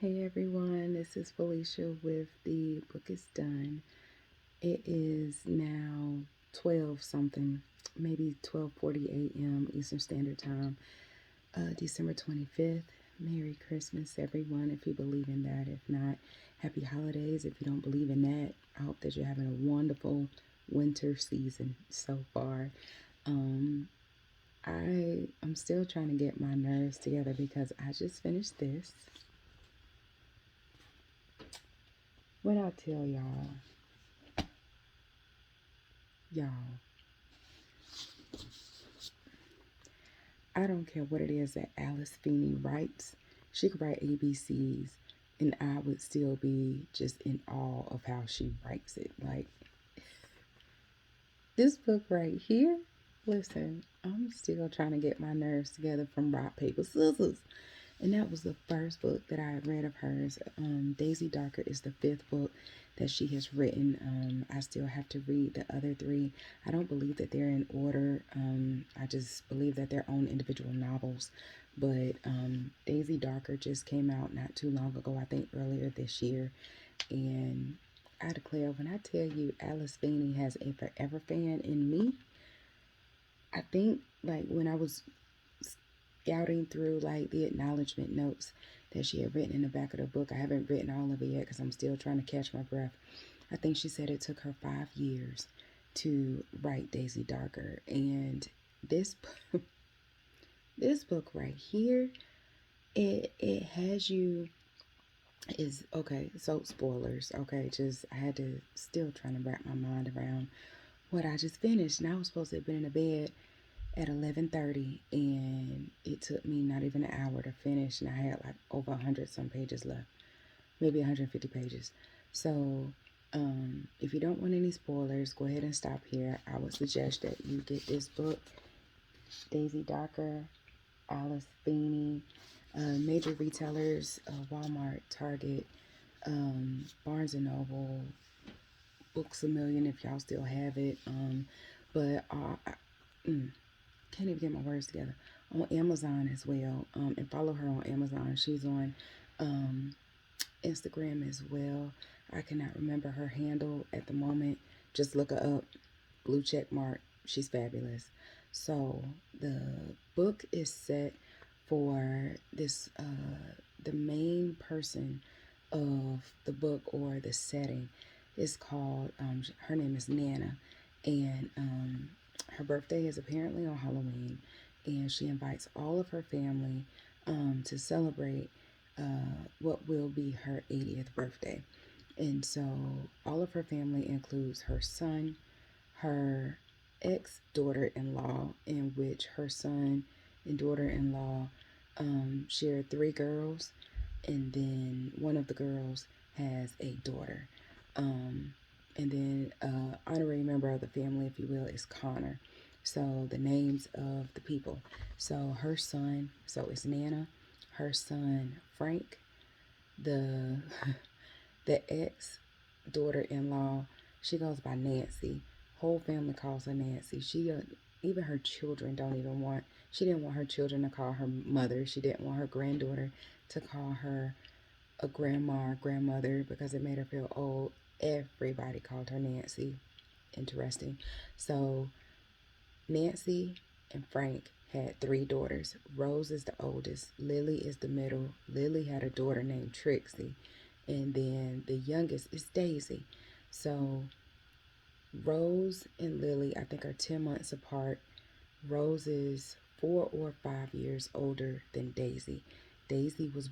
Hey everyone, this is Felicia with The Book is Done. It is now 12 something, maybe 12:40 a.m. Eastern Standard Time, December 25th. Merry Christmas, everyone, if you believe in that. If not, happy holidays. If you don't believe in that, I hope that you're having a wonderful winter season so far. Um, I'm still trying to get my nerves together because I just finished this. What I tell y'all, I don't care what it is that Alice Feeney writes. She could write ABCs, and I would still be just in awe of how she writes it. Like this book right here. Listen, I'm still trying to get my nerves together from rock, paper, scissors. And that was the first book that I read of hers. Daisy Darker is the fifth book that she has written. I still have to read the other three. I don't believe that they're in order. I just believe that they're own individual novels. But Daisy Darker just came out not too long ago, I think earlier this year. And I declare, when I tell you Alice Feeney has a forever fan in me, I think like when I was scouting through like the acknowledgement notes that she had written in the back of the book. I haven't written all of it yet because I'm still trying to catch my breath. I think she said it took her 5 years to write Daisy Darker, and this this book right here, it has you is okay. So spoilers, okay. Just I had to still trying to wrap my mind around what I just finished, and I was supposed to have been in the bed at 11:30, and it took me not even an hour to finish, and I had like over 100 some pages left, maybe 150 pages. So if you don't want any spoilers, go ahead and stop here. I would suggest that you get this book, Daisy Darker, Alice Feeney. Major retailers, Walmart, Target, Barnes and Noble, Books a Million if y'all still have it. But can't even get my words together. On Amazon as well, and follow her on Amazon. She's on um, Instagram as well. I cannot remember her handle at the moment. Just look her up. Blue check mark. She's fabulous. So the book is set for this. The main person of the book or the setting is called. Her name is Nana, and her birthday is apparently on Halloween, and she invites all of her family to celebrate what will be her 80th birthday. And so all of her family includes her son, her ex daughter in law, in which her son and daughter in law share three girls, and then one of the girls has a daughter. And then honorary member of the family, if you will, is Connor. So the names of the people. So her son, so it's Nana, her son Frank, the the ex daughter-in-law, she goes by Nancy. Whole family calls her Nancy. Even her children don't even want. She didn't want her children to call her mother. She didn't want her granddaughter to call her a grandma or grandmother because it made her feel old. Everybody called her Nancy. Interesting. So Nancy and Frank had three daughters. Rose is the oldest. Lily is the middle. Lily had a daughter named Trixie. And then the youngest is Daisy. So Rose and Lily, I think, are 10 months apart. Rose is 4 or 5 years older than Daisy. Daisy was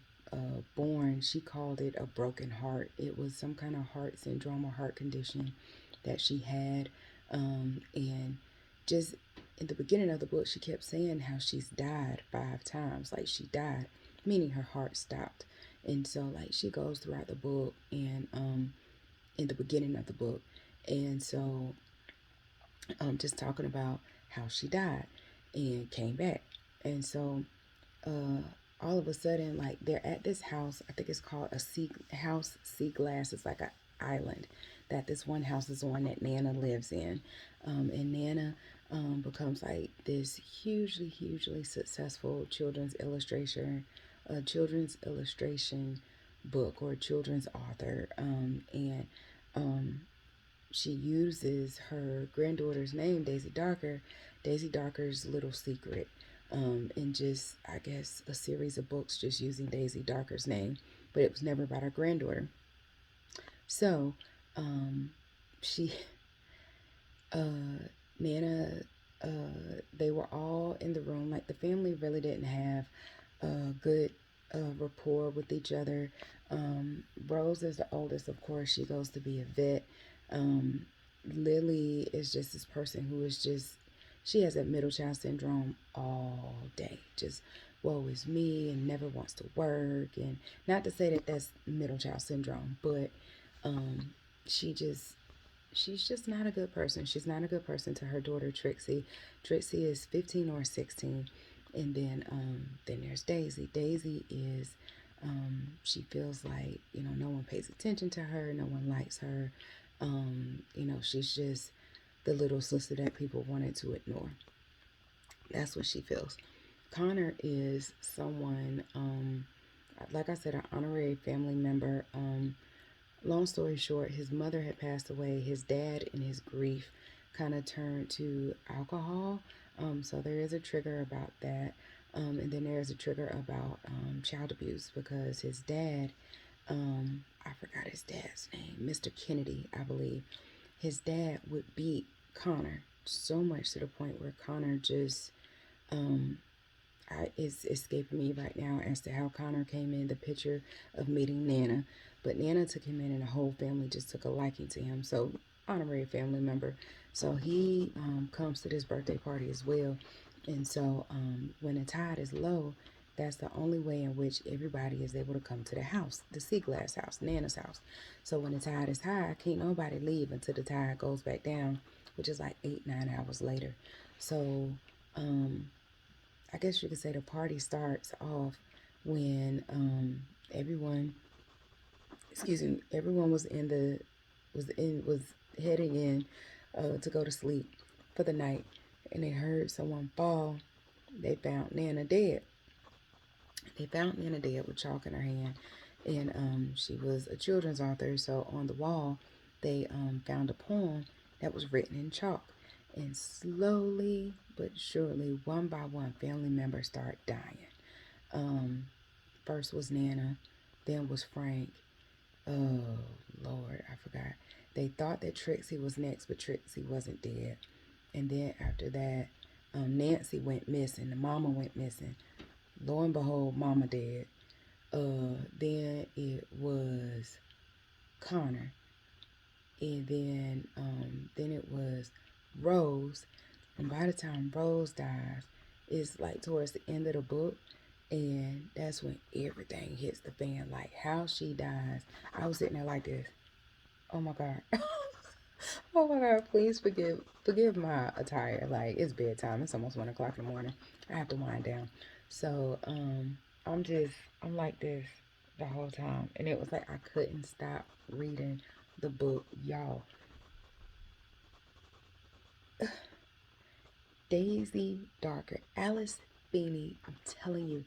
born, she called it a broken heart. It was some kind of heart syndrome or heart condition that she had. And just in the beginning of the book, she kept saying how she's died 5 times. Like she died, meaning her heart stopped. And so, like, she goes throughout the book and in the beginning of the book. And so, just talking about how she died and came back. And so, uh, all of a sudden, like they're at this house. I think it's called a sea glass. It's like an island that this one house is on that Nana lives in, and Nana becomes like this hugely successful children's illustration book or a children's author, and um, she uses her granddaughter's name, Daisy Darker's Little Secret, and just, I guess, a series of books just using Daisy Darker's name, but it was never about her granddaughter. So, um, she, uh, Nana, they were all in the room. Like, the family really didn't have a good rapport with each other. Rose is the oldest, of course. She goes to be a vet. Um, Lily is just this person who is just, she has that middle child syndrome all day. Just, woe is me, and never wants to work. And not to say that that's middle child syndrome, but um, she just, she's just not a good person. She's not a good person to her daughter Trixie. Trixie is 15 or 16. And then there's Daisy. Daisy is she feels like, no one pays attention to her, no one likes her. She's just the little sister that people wanted to ignore. That's what she feels. Connor is someone, like I said, an honorary family member. Long story short, his mother had passed away. His dad, in his grief, kind of turned to alcohol. So there is a trigger about that. And then there's a trigger about child abuse because his dad, I forgot his dad's name, Mr. Kennedy, I believe. His dad would beat Connor so much to the point where Connor just um, it's escaping me right now as to how Connor came in the picture of meeting Nana. But Nana took him in, and the whole family just took a liking to him. So, honorary family member. So, he comes to this birthday party as well. And so, when the tide is low, that's the only way in which everybody is able to come to the house, the sea glass house, Nana's house. So, when the tide is high, can't nobody leave until the tide goes back down, which is like 8, 9 hours later. So, um, I guess you could say the party starts off when everyone, excuse me, everyone was heading in to go to sleep for the night, and they heard someone fall. They found Nana dead. They found Nana dead with chalk in her hand, and she was a children's author. So on the wall, they found a poem that was written in chalk. And slowly but surely, one by one, family members start dying. Um, First was Nana, then was Frank. Oh, Lord, I forgot. They thought that Trixie was next, but Trixie wasn't dead. And then after that, Nancy went missing. The mama went missing. Lo and behold, mama dead. Then it was Connor. And then it was Rose. And by the time Rose dies, it's like towards the end of the book, and that's when everything hits the fan. Like how she dies, I was sitting there like this. Oh my god. Oh my god, please forgive my attire. Like it's bedtime. It's almost 1 o'clock in the morning. I have to wind down. So I'm just I'm like this the whole time. And it was like I couldn't stop reading the book, y'all. Daisy Darker, Alice Feeney. I'm telling you,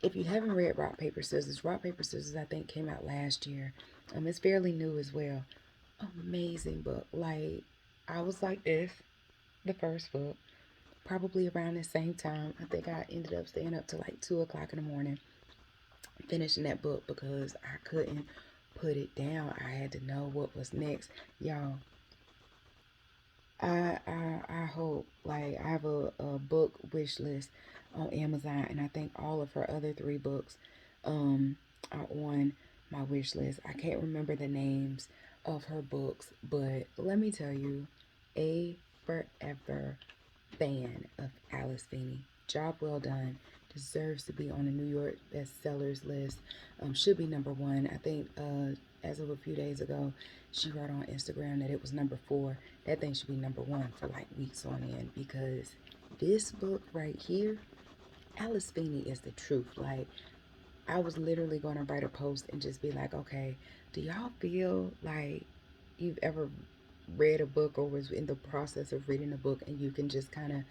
if you haven't read Rock Paper Scissors I think came out last year. It's fairly new as well. Amazing book. Like I was like this, the first book, probably around the same time. I think I ended up staying up to like 2 o'clock in the morning finishing that book because I couldn't put it down. I had to know what was next. Y'all, I hope, like, I have a book wish list on Amazon, and I think all of her other 3 books are on my wish list. I can't remember the names of her books, but let me tell you, a forever fan of Alice Feeney. Job well done. Deserves to be on the New York bestsellers list. Should be number 1. I think as of a few days ago, she wrote on Instagram that it was number 4. That thing should be number 1 for like weeks on end because this book right here, Alice Feeney is the truth. Like I was literally going to write a post and just be like, okay, do y'all feel like you've ever read a book or was in the process of reading a book and you can just kind of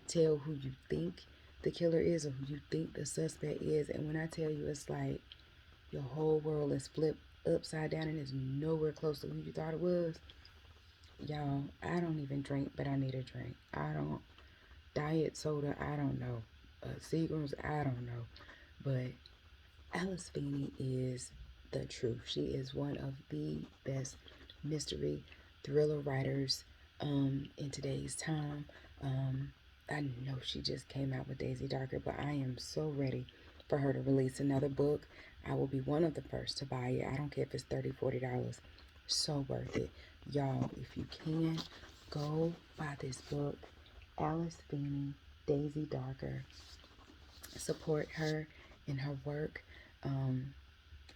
tell who you think the killer is or who you think the suspect is? And when I tell you, it's like Your whole world is flipped upside down and is nowhere close to who you thought it was. Y'all, I don't even drink, but I need a drink. I don't diet soda. I don't know. Seagram's. I don't know. But Alice Feeney is the truth. She is one of the best mystery thriller writers in today's time. Um, I know she just came out with Daisy Darker, but I am so ready for her to release another book. I will be one of the first to buy it. I don't care if it's $30, $40. So worth it. Y'all, if you can, go buy this book. Alice Feeney, Daisy Darker. Support her in her work. Um,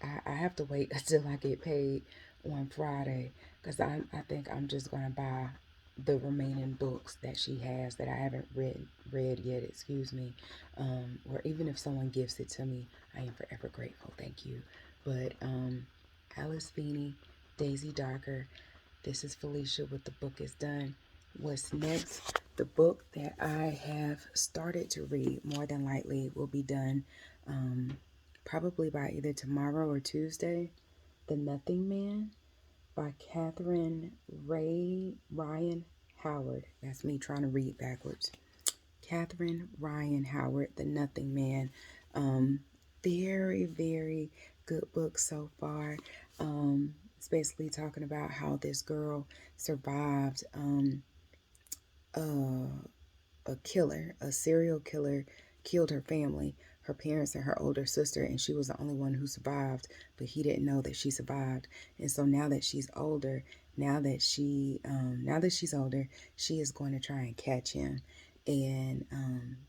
I have to wait until I get paid on Friday because I think I'm just gonna buy the remaining books that she has that I haven't read yet. Excuse me, or even if someone gives it to me, I am forever grateful. Thank you. But Alice Feeney, Daisy Darker. This is Felicia with The Book Is Done. What's next? The book that I have started to read, more than likely, will be done probably by either tomorrow or Tuesday. The Nothing Man by Catherine Ray Ryan Howard. That's me trying to read backwards. Catherine Ryan Howard, The Nothing Man. Very, very good book so far. It's basically talking about how this girl survived uh, a killer, a serial killer, killed her family, her parents and her older sister, and she was the only one who survived, but he didn't know that she survived. And so now that she's older, now that she's older, she is going to try and catch him. And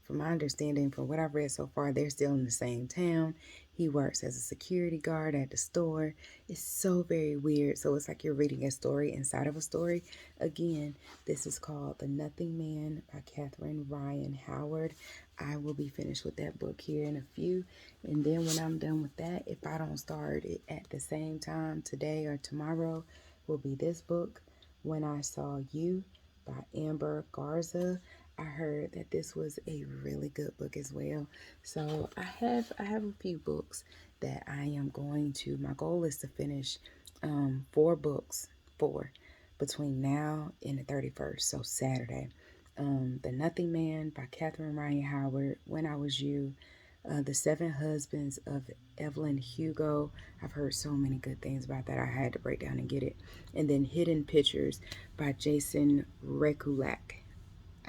from my understanding, from what I've read so far, they're still in the same town. He works as a security guard at the store. It's so very weird. So it's like you're reading a story inside of a story. Again, this is called The Nothing Man by Catherine Ryan Howard. I will be finished with that book here in a few. And then when I'm done with that, if I don't start it at the same time today or tomorrow, will be this book, When I Saw You by Amber Garza. I heard that this was a really good book as well. So I have a few books that I am going to. My goal is to finish 4 books, between now and the 31st, so Saturday. The Nothing Man by Catherine Ryan Howard, When I Was You, The Seven Husbands of Evelyn Hugo. I've heard so many good things about that. I had to break down and get it. And then Hidden Pictures by Jason Rekulak.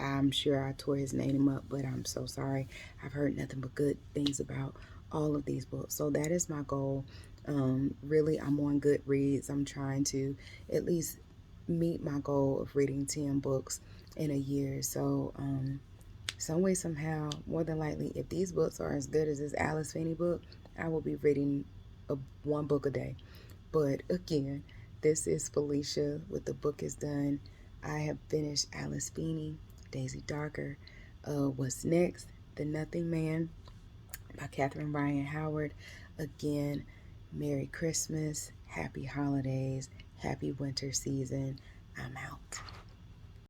I'm sure I tore his name up, but I'm so sorry. I've heard nothing but good things about all of these books. So that is my goal. Really, I'm on Goodreads. I'm trying to at least meet my goal of reading 10 books in a year. So, some way, somehow, more than likely, if these books are as good as this Alice Feeney book, I will be reading one book a day. But again, this is Felicia with The Book Is Done. I have finished Alice Feeney, Daisy Darker. What's next? The Nothing Man by Catherine Ryan Howard. Again, Merry Christmas, Happy Holidays, Happy Winter Season. I'm out.